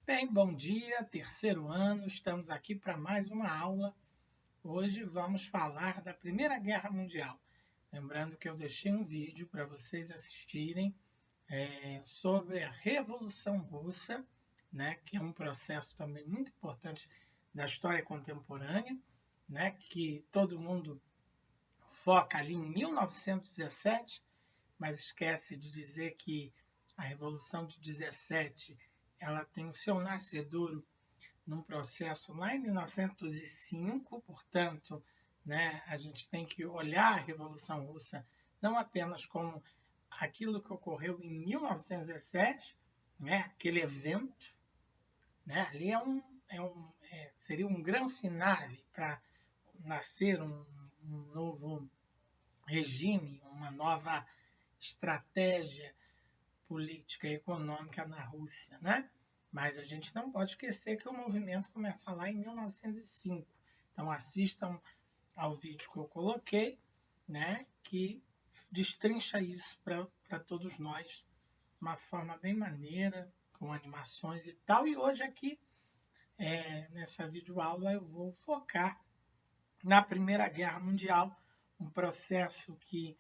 Bem, bom dia, terceiro ano, estamos aqui para mais uma aula. Hoje vamos falar da Primeira Guerra Mundial. Lembrando que eu deixei um vídeo para vocês assistirem sobre a Revolução Russa, né, que é um processo também muito importante da história contemporânea, né, que todo mundo foca ali em 1917, mas esquece de dizer que a Revolução de 17 ela tem o seu nascedouro num processo lá em 1905, portanto, né, a gente tem que olhar a Revolução Russa não apenas como aquilo que ocorreu em 1917, né, aquele evento, né, ali seria um grande finale para nascer um novo regime, uma nova estratégia política e econômica na Rússia, né? Mas a gente não pode esquecer que o movimento começa lá em 1905. Então assistam ao vídeo que eu coloquei, né? Que destrincha isso para todos nós de uma forma bem maneira, com animações e tal. E hoje aqui, nessa videoaula, eu vou focar na Primeira Guerra Mundial, um processo que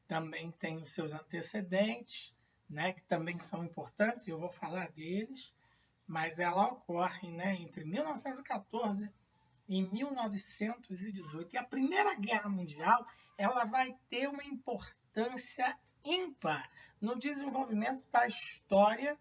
também tem os seus antecedentes, né, que também são importantes, e eu vou falar deles, mas ela ocorre, né, entre 1914 e 1918. E a Primeira Guerra Mundial ela vai ter uma importância ímpar no desenvolvimento da história,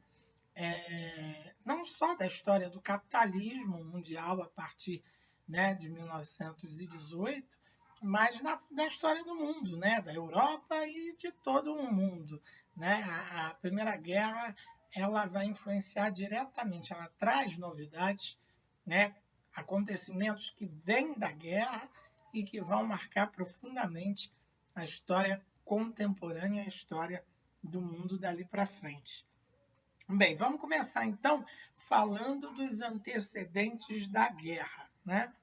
não só da história do capitalismo mundial a partir, né, de 1918, mas na história do mundo, né, da Europa e de todo o mundo, né? A Primeira Guerra ela vai influenciar diretamente, ela traz novidades, né, acontecimentos que vêm da guerra e que vão marcar profundamente a história contemporânea, a história do mundo dali para frente. Bem, vamos começar então falando dos antecedentes da guerra, né?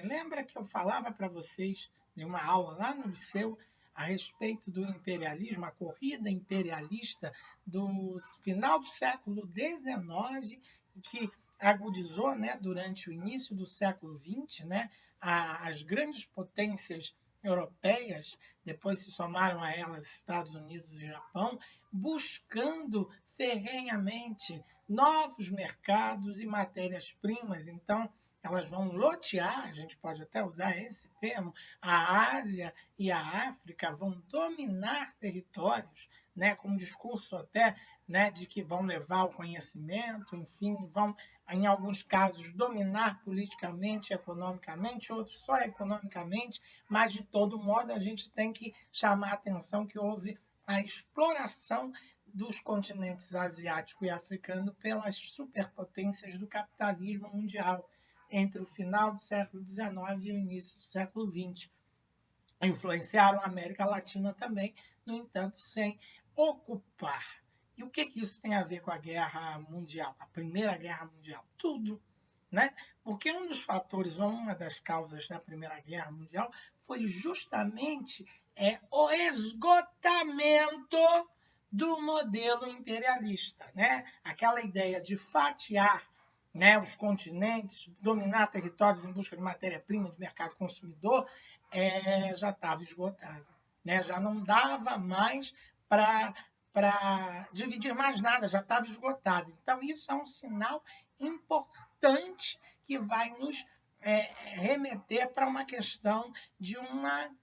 Lembra que eu falava para vocês em uma aula lá no liceu a respeito do imperialismo, a corrida imperialista do final do século XIX, que agudizou, né, durante o início do século XX, né, as grandes potências europeias, depois se somaram a elas Estados Unidos e Japão, buscando ferrenhamente novos mercados e matérias-primas. Então, elas vão lotear, a gente pode até usar esse termo, a Ásia e a África vão dominar territórios, né, com um discurso até, né, de que vão levar o conhecimento, enfim, vão, em alguns casos, dominar politicamente, economicamente, outros só economicamente, mas, de todo modo, a gente tem que chamar a atenção que houve a exploração dos continentes asiático e africano pelas superpotências do capitalismo mundial entre o final do século XIX e o início do século XX. Influenciaram a América Latina também, no entanto, sem ocupar. E o que isso tem a ver com a Guerra Mundial, com a Primeira Guerra Mundial? Tudo, né? Porque um dos fatores, uma das causas da Primeira Guerra Mundial foi justamente o esgotamento do modelo imperialista, né? Aquela ideia de fatiar, né, os continentes, dominar territórios em busca de matéria-prima, de mercado consumidor, já estava esgotado, né? Já não dava mais para dividir mais nada, já estava esgotado. Então, isso é um sinal importante que vai nos remeter para uma questão de uma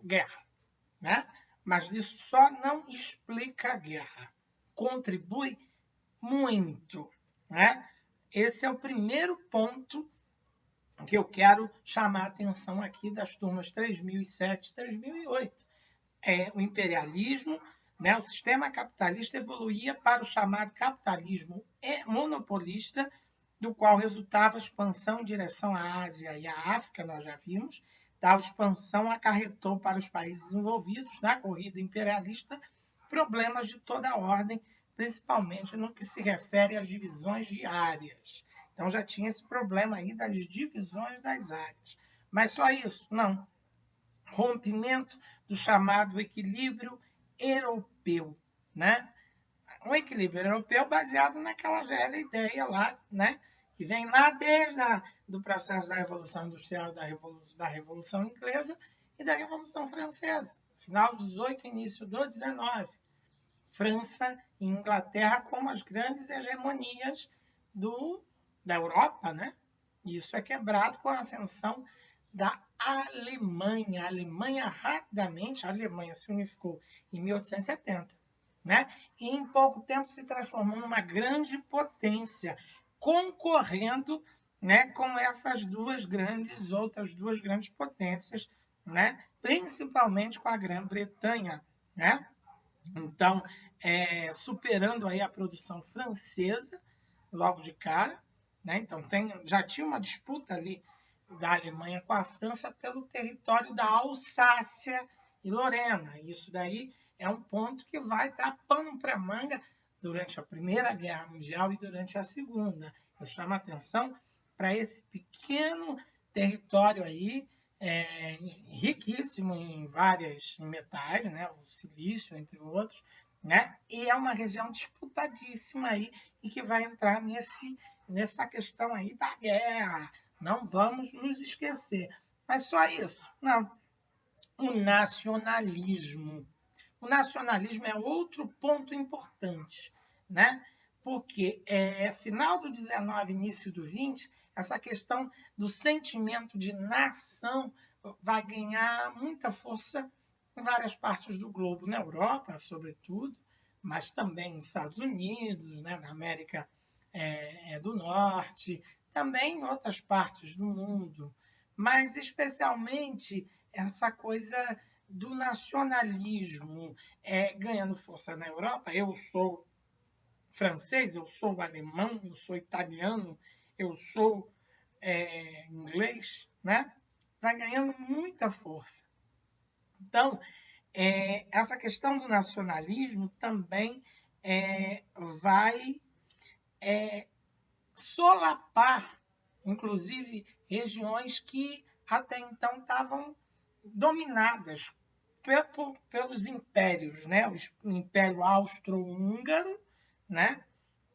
guerra, né? Mas isso só não explica a guerra. Contribui muito, né? Esse é o primeiro ponto que eu quero chamar a atenção aqui das turmas 3007 e 3008. O imperialismo, né, o sistema capitalista evoluía para o chamado capitalismo monopolista, do qual resultava a expansão em direção à Ásia e à África, nós já vimos. Tal expansão acarretou para os países envolvidos na corrida imperialista problemas de toda a ordem, principalmente no que se refere às divisões de áreas. Então já tinha esse problema aí das divisões das áreas. Mas só isso? Não. Rompimento do chamado equilíbrio europeu, né? um equilíbrio europeu baseado naquela velha ideia lá, né? Que vem lá desde do processo da Revolução Industrial, da Revolução Inglesa e da Revolução Francesa, final do 18, início do 19. França e Inglaterra como as grandes hegemonias da Europa, né? Isso é quebrado com a ascensão da Alemanha. A Alemanha rapidamente, a Alemanha se unificou em 1870, né? E em pouco tempo se transformou numa grande potência, concorrendo, né, com essas outras duas grandes potências, né? Principalmente com a Grã-Bretanha, né? Então, superando aí a produção francesa logo de cara, né? Então já tinha uma disputa ali da Alemanha com a França pelo território da Alsácia e Lorena. Isso daí é um ponto que vai dar pano para manga durante a Primeira Guerra Mundial e durante a Segunda. Eu chamo a atenção para esse pequeno território aí, riquíssimo em metais, né? O silício, entre outros, né? E é uma região disputadíssima aí e que vai entrar nessa questão aí da guerra. Não vamos nos esquecer. Mas só isso? Não. O nacionalismo. O nacionalismo é outro ponto importante, né? Porque final do 19, início do 20, essa questão do sentimento de nação vai ganhar muita força em várias partes do globo, na Europa, sobretudo, mas também nos Estados Unidos, né, na América do Norte, também em outras partes do mundo, mas especialmente essa coisa do nacionalismo ganhando força na Europa. Eu sou francês, eu sou alemão, eu sou italiano, eu sou inglês, né? Vai ganhando muita força. Então, essa questão do nacionalismo também vai solapar, inclusive, regiões que até então estavam dominadas pelos impérios, né? O Império Austro-Húngaro, né?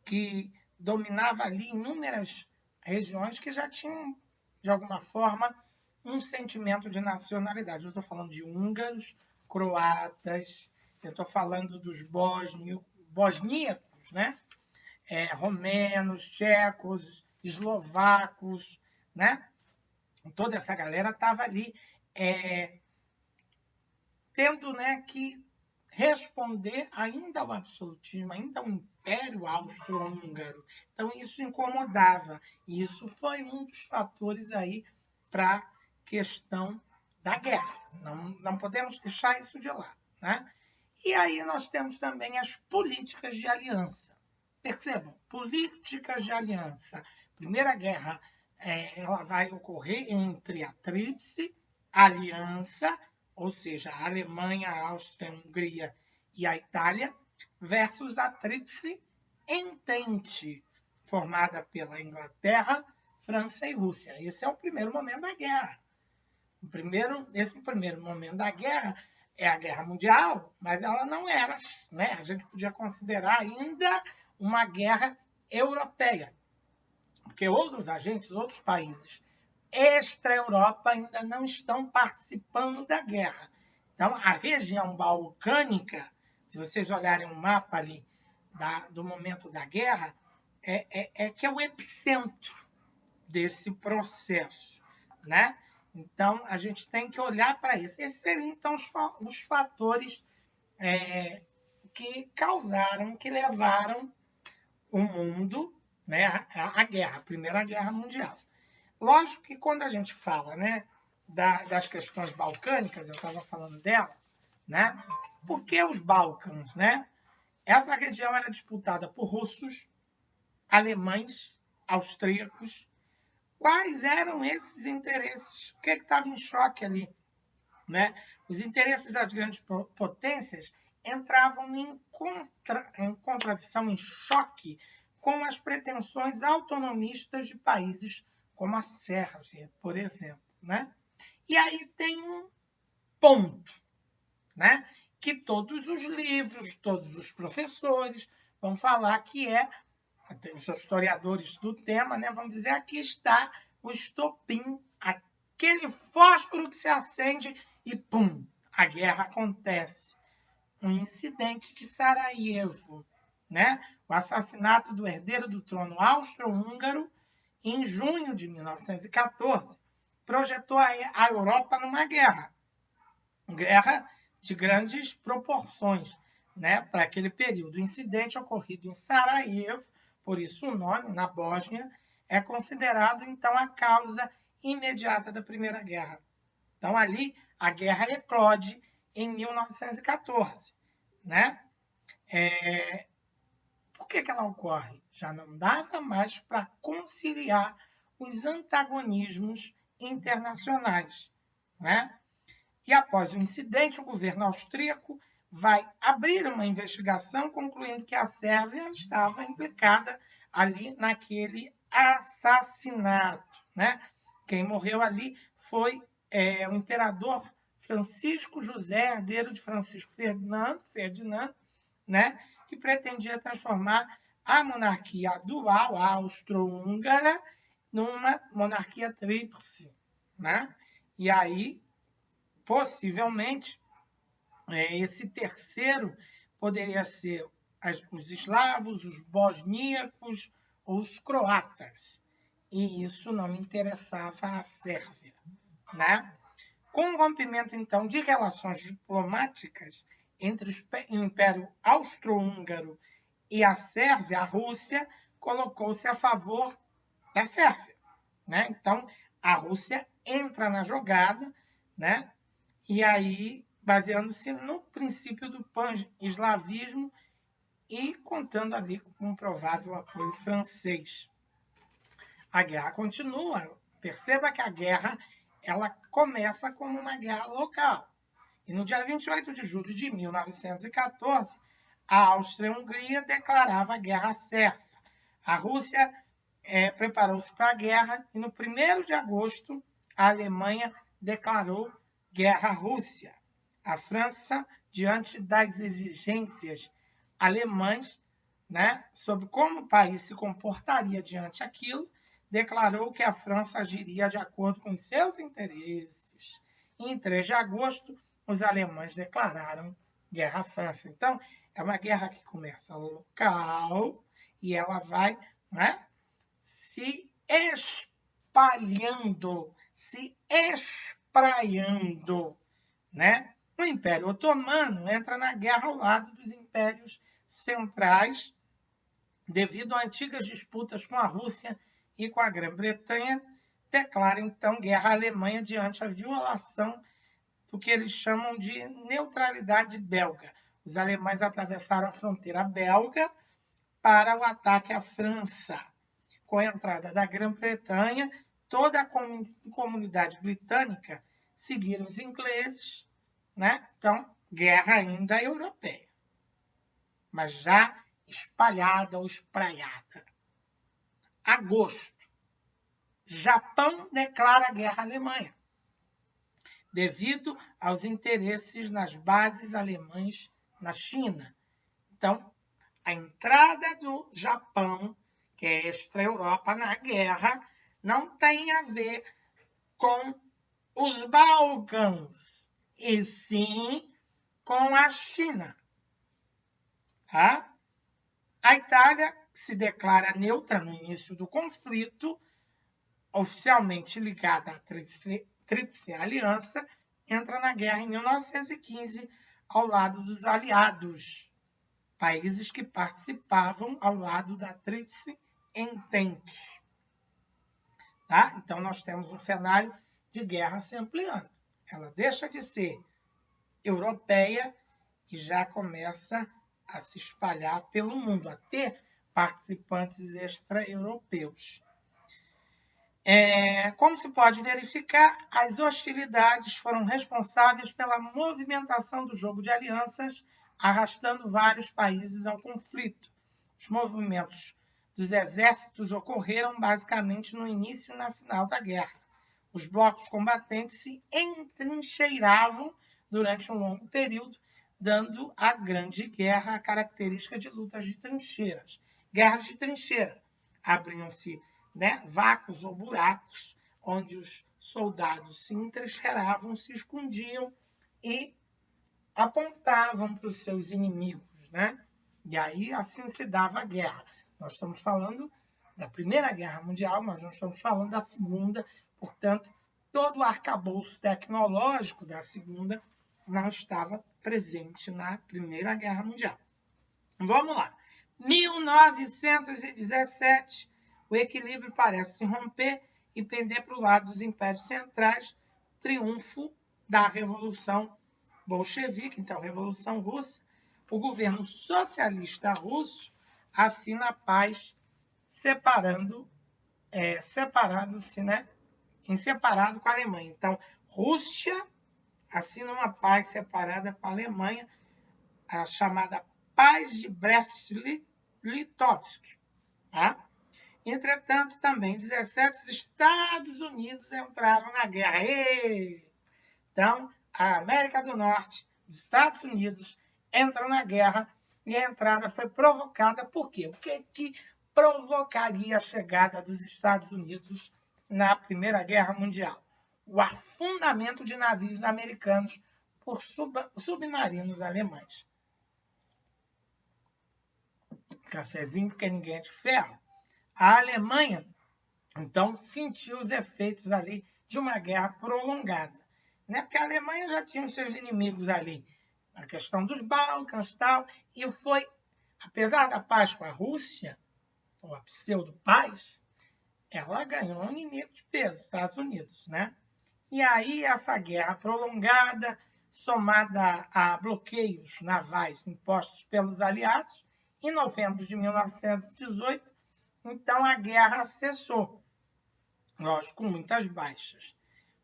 Que dominava ali inúmeras regiões que já tinham, de alguma forma, um sentimento de nacionalidade. Eu estou falando de húngaros, croatas, eu estou falando dos bosníacos, né? Romenos, tchecos, eslovacos, né? Toda essa galera estava ali tendo, né, que responder ainda ao absolutismo, ainda ao Império Austro-Húngaro. Então isso incomodava. E isso foi um dos fatores aí para a questão da guerra. Não podemos deixar isso de lado, né? E aí nós temos também as políticas de aliança. Percebam, políticas de aliança. Primeira guerra ela vai ocorrer entre a Tríplice Aliança, ou seja, a Alemanha, a Áustria, a Hungria e a Itália, versus a Tríplice Entente, formada pela Inglaterra, França e Rússia. Esse é o primeiro momento da guerra. Esse primeiro momento da guerra é a Guerra Mundial, mas ela não era, né? A gente podia considerar ainda uma guerra europeia, porque outros agentes, outros países extra-Europa ainda não estão participando da guerra. Então, a região balcânica, se vocês olharem um mapa ali do momento da guerra, que é o epicentro desse processo, né? Então, a gente tem que olhar para isso. Esses seriam, então, os fatores que causaram, que levaram o mundo, né, à guerra, a Primeira Guerra Mundial. Lógico que quando a gente fala, né, das questões balcânicas, eu estava falando dela, né? Por que os Balcãs, né? Essa região era disputada por russos, alemães, austríacos. Quais eram esses interesses? O que estava em choque ali? Né? Os interesses das grandes potências entravam em contradição, em choque com as pretensões autonomistas de países como a Sérvia, por exemplo. Né? E aí tem um ponto, né? Que todos os livros, todos os professores vão falar que os historiadores do tema, né, vão dizer, aqui está o estopim, aquele fósforo que se acende e pum, a guerra acontece. Um incidente de Sarajevo, né? O assassinato do herdeiro do trono austro-húngaro em junho de 1914 projetou a Europa numa guerra de grandes proporções, né, para aquele período. O incidente ocorrido em Sarajevo, por isso o nome, na Bósnia, é considerado, então, a causa imediata da Primeira Guerra. Então, ali, a guerra eclode em 1914. Né? Por que ela ocorre? Já não dava mais para conciliar os antagonismos internacionais. Né? E após o incidente, o governo austríaco vai abrir uma investigação, concluindo que a Sérvia estava implicada ali naquele assassinato. Né? Quem morreu ali foi o imperador Francisco José, herdeiro de Francisco Ferdinando, né? Que pretendia transformar a monarquia dual, a austro-húngara, numa monarquia tríplice. Né? E aí, possivelmente, esse terceiro poderia ser os eslavos, os bosníacos ou os croatas. E isso não interessava à Sérvia. Né? Com o rompimento, então, de relações diplomáticas entre o Império Austro-Húngaro e a Sérvia, a Rússia colocou-se a favor da Sérvia. Né? Então, a Rússia entra na jogada, né? E aí, baseando-se no princípio do pan-eslavismo e contando ali com um provável apoio francês. A guerra continua. Perceba que a guerra ela começa como uma guerra local. E no dia 28 de julho de 1914, a Áustria-Hungria declarava guerra à Sérvia. A Rússia preparou-se para a guerra e no 1º de agosto a Alemanha declarou guerra à Rússia. A França, diante das exigências alemãs, né, sobre como o país se comportaria diante daquilo, declarou que a França agiria de acordo com seus interesses. E em 3 de agosto, os alemães declararam guerra à França. Então, é uma guerra que começa local e ela vai, né, se espalhando, se espraiando. Né? O Império Otomano entra na guerra ao lado dos impérios centrais, devido a antigas disputas com a Rússia e com a Grã-Bretanha, declara então guerra à Alemanha diante da violação do que eles chamam de neutralidade belga. Os alemães atravessaram a fronteira belga para o ataque à França. Com a entrada da Grã-Bretanha, toda a comunidade britânica seguiram os ingleses, né? Então, guerra ainda europeia, mas já espalhada ou espraiada. Agosto. Japão declara guerra à Alemanha, devido aos interesses nas bases alemãs na China. Então, a entrada do Japão, que é extra-Europa, na guerra, não tem a ver com os Balcãs, e sim com a China. Tá? A Itália se declara neutra no início do conflito, oficialmente ligada à Tríplice Aliança, entra na guerra em 1915 ao lado dos aliados, países que participavam ao lado da Tríplice Entente. Tá? Então, nós temos um cenário de guerra se ampliando. Ela deixa de ser europeia e já começa a se espalhar pelo mundo, a ter participantes extra-europeus. Como se pode verificar, as hostilidades foram responsáveis pela movimentação do jogo de alianças, arrastando vários países ao conflito. Os movimentos dos exércitos ocorreram basicamente no início e na final da guerra. Os blocos combatentes se entrincheiravam durante um longo período, dando a Grande Guerra a característica de lutas de trincheiras. Guerras de trincheira. Abriam-se, né, vácuos ou buracos onde os soldados se entrincheiravam, se escondiam e apontavam para os seus inimigos, né? E aí assim se dava a guerra. Nós estamos falando da Primeira Guerra Mundial, mas não estamos falando da Segunda, portanto, todo o arcabouço tecnológico da Segunda não estava presente na Primeira Guerra Mundial. Vamos lá. 1917, o equilíbrio parece se romper e pender para o lado dos impérios centrais, triunfo da Revolução Bolchevique, então Revolução Russa. O governo socialista russo assina a paz separando-se, né, em separado com a Alemanha. Então, Rússia assina uma paz separada com a Alemanha, a chamada Paz de Brest-Litovsk. Tá? Entretanto, também 17 Estados Unidos entraram na guerra. Então, a América do Norte, os Estados Unidos entram na guerra e a entrada foi provocada por quê? O que provocaria a chegada dos Estados Unidos na Primeira Guerra Mundial? O afundamento de navios americanos por submarinos alemães. Cafezinho, porque ninguém é de ferro. A Alemanha, então, sentiu os efeitos ali de uma guerra prolongada. Né? Porque a Alemanha já tinha os seus inimigos ali, a questão dos Balcãs e tal, e foi, apesar da paz com a Rússia, ou a pseudo-paz, ela ganhou um inimigo de peso, os Estados Unidos, né? E aí essa guerra prolongada, somada a bloqueios navais impostos pelos aliados, em novembro de 1918, então a guerra cessou, lógico, com muitas baixas.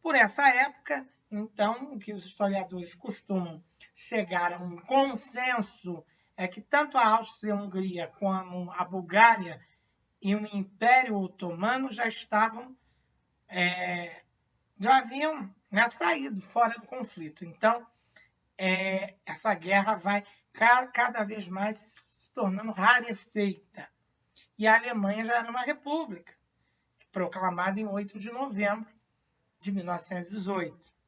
Por essa época, então, o que os historiadores costumam chegar a um consenso é que tanto a Áustria-Hungria como a Bulgária e o Império Otomano já haviam, né, saído fora do conflito. Então, essa guerra vai cada vez mais se tornando rarefeita. E a Alemanha já era uma república, proclamada em 8 de novembro de 1918.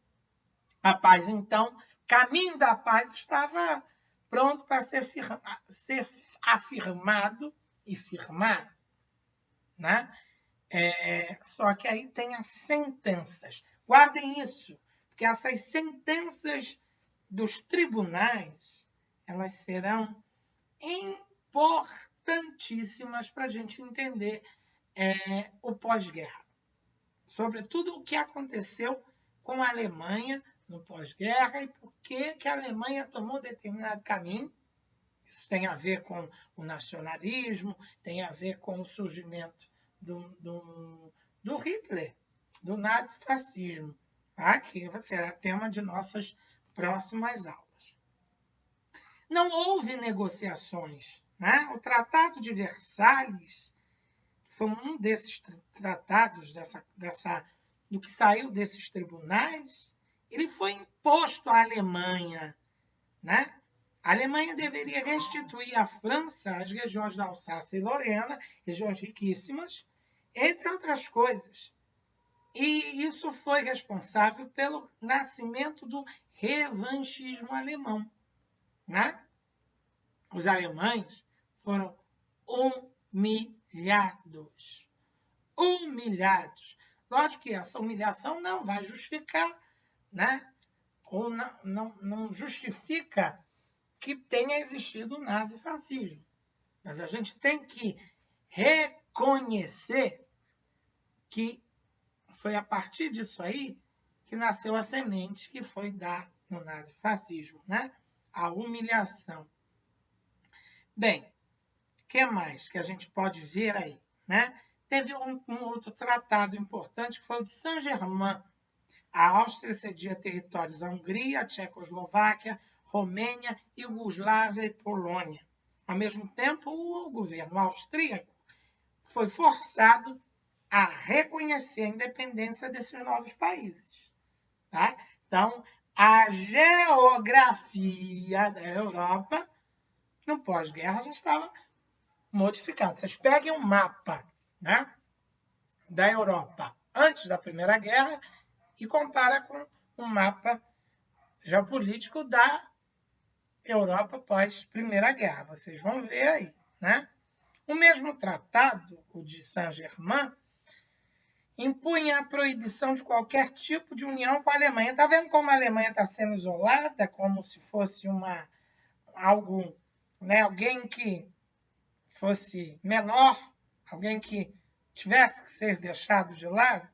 A paz, então, caminho da paz estava pronto para ser afirmado e firmado. Né? Só que aí tem as sentenças. Guardem isso, porque essas sentenças dos tribunais, elas serão importantíssimas para a gente entender o pós-guerra. Sobretudo o que aconteceu com a Alemanha no pós-guerra e por que a Alemanha tomou determinado caminho. Isso tem a ver com o nacionalismo, tem a ver com o surgimento do Hitler, do nazifascismo, tá? Que será tema de nossas próximas aulas. Não houve negociações. Né? O Tratado de Versalhes, que foi um desses tratados do que saiu desses tribunais, ele foi imposto à Alemanha. Né? A Alemanha deveria restituir à França as regiões da Alsácia e Lorena, regiões riquíssimas, entre outras coisas. E isso foi responsável pelo nascimento do revanchismo alemão. Né? Os alemães foram humilhados. Humilhados. Lógico que essa humilhação não vai justificar, né? Ou não justifica que tenha existido o nazifascismo. Mas a gente tem que reconhecer que foi a partir disso aí que nasceu a semente que foi dar no nazifascismo, né? A humilhação. Bem, o que mais que a gente pode ver aí? Né? Teve um outro tratado importante que foi o de Saint-Germain. A Áustria cedia territórios à Hungria, à Tchecoslováquia, Romênia, Iugoslávia e Polônia. Ao mesmo tempo, o governo austríaco foi forçado a reconhecer a independência desses novos países. Tá? Então, a geografia da Europa, no pós-guerra, já estava modificada. Vocês peguem um mapa, né, da Europa antes da Primeira Guerra e compara com um mapa geopolítico da Europa pós-Primeira Guerra. Vocês vão ver aí, né? O mesmo tratado, o de Saint-Germain, impunha a proibição de qualquer tipo de união com a Alemanha. Está vendo como a Alemanha está sendo isolada, como se fosse algo, né, alguém que fosse menor, alguém que tivesse que ser deixado de lado?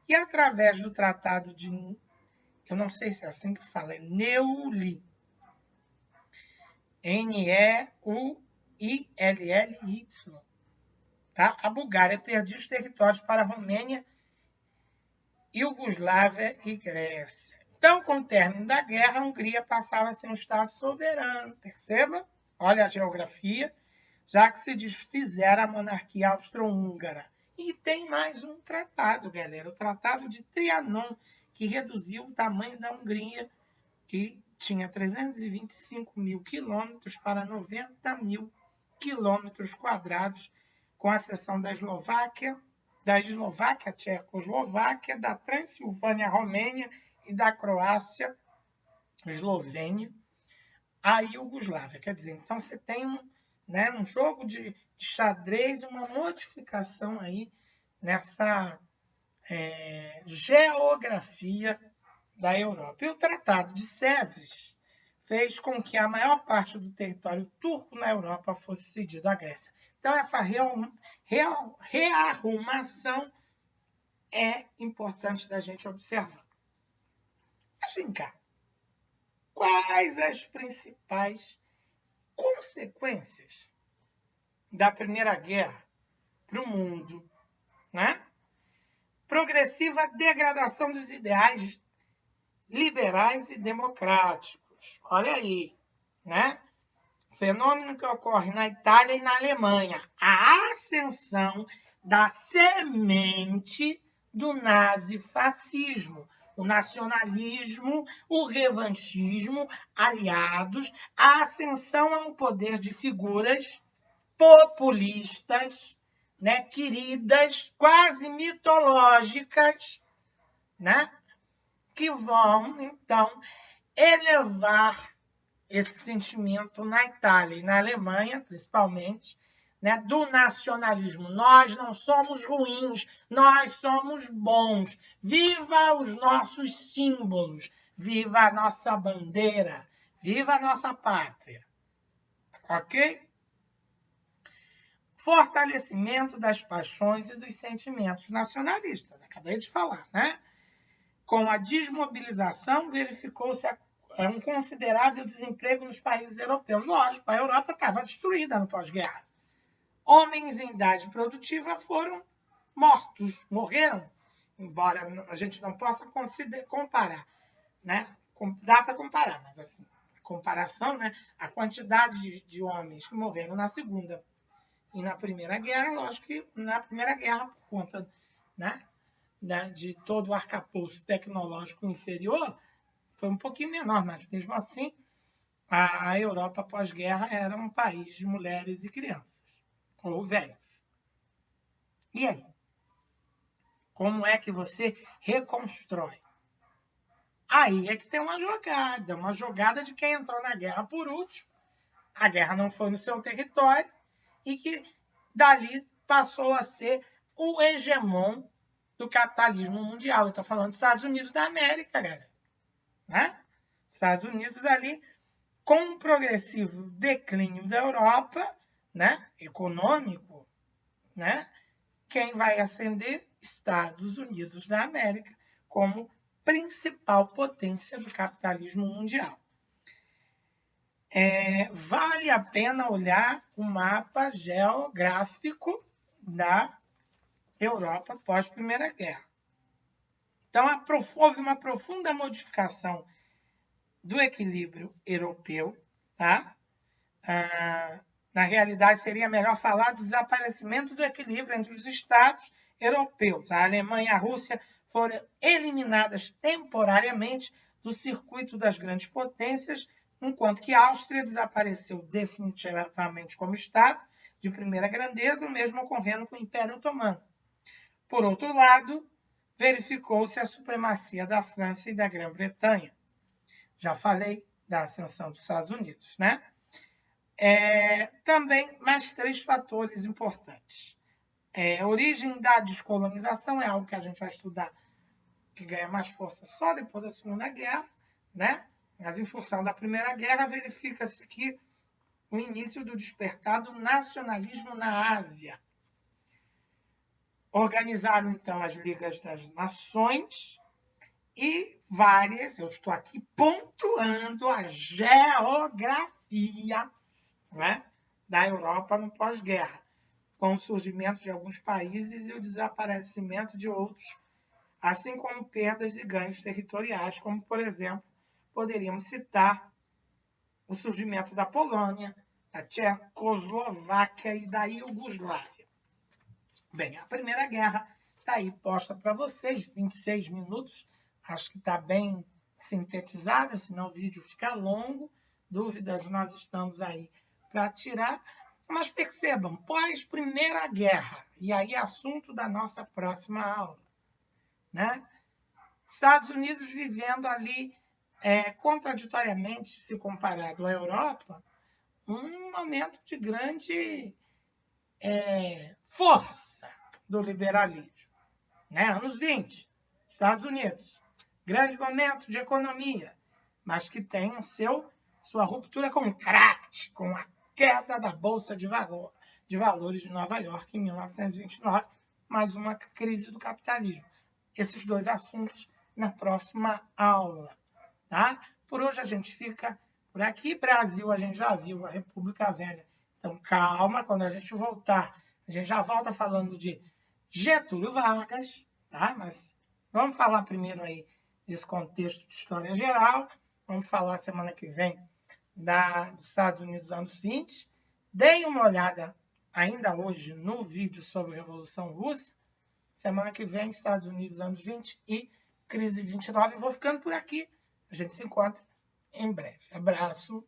E através do tratado de, eu não sei se é assim que fala, é Neuilly, N-E-U-I-L-L-Y, tá? A Bulgária perdia os territórios para a Romênia, Iugoslávia e Grécia. Então, com o término da guerra, a Hungria passava a ser um Estado soberano. Perceba? Olha a geografia, já que se desfizera a monarquia austro-húngara. E tem mais um tratado, galera, o Tratado de Trianon, que reduziu o tamanho da Hungria, que tinha 325 mil quilômetros para 90 mil quilômetros quadrados, com a seção da Eslováquia, Tchecoslováquia, da Transilvânia, Romênia e da Croácia, Eslovênia, a Iugoslávia. Quer dizer, então você tem um jogo de xadrez, uma modificação aí nessa geografia da Europa. E o Tratado de Sèvres fez com que a maior parte do território turco na Europa fosse cedido à Grécia. Então, essa rearrumação é importante da gente observar. Mas vem cá, quais as principais consequências da Primeira Guerra para o mundo, né? Progressiva degradação dos ideais liberais e democráticos. Olha aí, né? Fenômeno que ocorre na Itália e na Alemanha. A ascensão da semente do nazifascismo, o nacionalismo, o revanchismo, aliados à ascensão ao poder de figuras populistas, né, queridas, quase mitológicas, né, que vão, então, elevar esse sentimento na Itália e na Alemanha, principalmente, né, do nacionalismo. Nós não somos ruins, nós somos bons. Viva os nossos símbolos, viva a nossa bandeira, viva a nossa pátria. Ok? Fortalecimento das paixões e dos sentimentos nacionalistas. Acabei de falar, né? Com a desmobilização, verificou-se um considerável desemprego nos países europeus. Lógico, a Europa estava destruída no pós-guerra. Homens em idade produtiva foram mortos, morreram, embora a gente não possa comparar, né? Dá para comparar, mas assim, a comparação, né? A quantidade de homens que morreram na Segunda e na Primeira Guerra, lógico que na Primeira Guerra, por conta, né, de todo o arcabouço tecnológico inferior, foi um pouquinho menor, mas mesmo assim, a Europa pós-guerra era um país de mulheres e crianças, ou velhos. E aí? Como é que você reconstrói? Aí é que tem uma jogada de quem entrou na guerra por último, a guerra não foi no seu território, e que dali passou a ser o hegemon do capitalismo mundial. Eu estou falando dos Estados Unidos da América, galera. Né? Estados Unidos ali, com um progressivo declínio da Europa, né, econômico, né, quem vai ascender? Estados Unidos da América, como principal potência do capitalismo mundial. Vale a pena olhar o mapa geográfico da Europa pós-Primeira Guerra. Então, houve uma profunda modificação do equilíbrio europeu, tá? Na realidade, seria melhor falar do desaparecimento do equilíbrio entre os estados europeus. A Alemanha e a Rússia foram eliminadas temporariamente do circuito das grandes potências, enquanto que a Áustria desapareceu definitivamente como Estado de primeira grandeza, o mesmo ocorrendo com o Império Otomano. Por outro lado, verificou-se a supremacia da França e da Grã-Bretanha. Já falei da ascensão dos Estados Unidos, né? Também mais 3 fatores importantes. A origem da descolonização é algo que a gente vai estudar, que ganha mais força só depois da Segunda Guerra, né? Mas em função da Primeira Guerra, verifica-se que o início do despertar do nacionalismo na Ásia. Organizaram, então, as Ligas das Nações e várias, eu estou aqui pontuando a geografia, né, da Europa no pós-guerra, com o surgimento de alguns países e o desaparecimento de outros, assim como perdas e ganhos territoriais, como, por exemplo, poderíamos citar o surgimento da Polônia, da Tchecoslováquia e da Iugoslávia. Bem, a Primeira Guerra está aí posta para vocês, 26 minutos, acho que está bem sintetizada, senão o vídeo fica longo. Dúvidas nós estamos aí para tirar. Mas percebam, pós-Primeira Guerra, e aí assunto da nossa próxima aula, né? Estados Unidos vivendo ali, contraditoriamente, se comparado à Europa, um momento de grande força do liberalismo, né? Anos 20, Estados Unidos, grande momento de economia, mas que tem sua ruptura com o crack, com a queda da Bolsa de Valores de Nova York em 1929, mais uma crise do capitalismo. Esses 2 assuntos na próxima aula, tá? Por hoje a gente fica por aqui. Brasil a gente já viu, a República Velha. Então calma, quando a gente voltar, a gente já volta falando de Getúlio Vargas, tá? Mas vamos falar primeiro aí desse contexto de história geral. Vamos falar semana que vem dos Estados Unidos anos 20. Deem uma olhada ainda hoje no vídeo sobre a Revolução Russa. Semana que vem, Estados Unidos anos 20 e crise 29. Eu vou ficando por aqui. A gente se encontra em breve. Abraço.